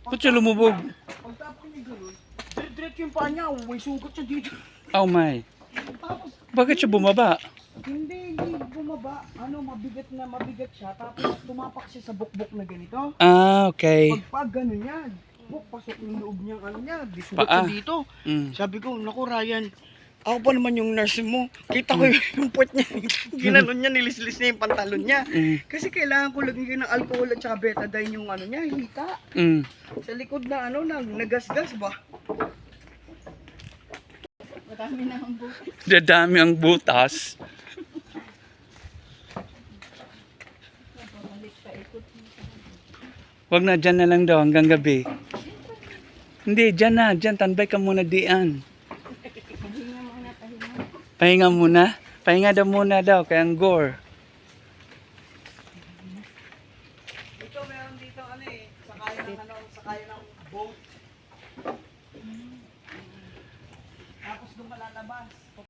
Ba't siya lumubog? Pagtapos niya gano'n, diretso yung paa niya, may sugat siya dito. Oh my. Tapos, Bakit siya bumaba? hindi bumaba. Mabigat siya. Tapos tumapak siya sa bukbok na ganito. Ah, okay. Pag gano'n yan, pasok yung loob niyang di sugat Paa. siya dito. Mm. Sabi ko, naku Ryan, ako pa naman yung nurse mo. Kita ko yung puwet niya. Ginanon niya, nilislis niya yung pantalon niya. Mm. Kasi kailangan ko lagyan ng alcohol at saka betadine yung niya, hita. Mm. Sa likod na nagasgas ba? Marami na ang bukas. Dadami ang butas. Balik pa ikot. Wag na, dyan na lang daw hanggang gabi. Hindi, dyan na. Dyan, tanbay ka muna diyan. Pahinga muna, pahinga. Pahinga muna. Pahinga daw muna daw, kay Anggor. Ito meron dito sakay ng boat. Tapos doon ka lalabas.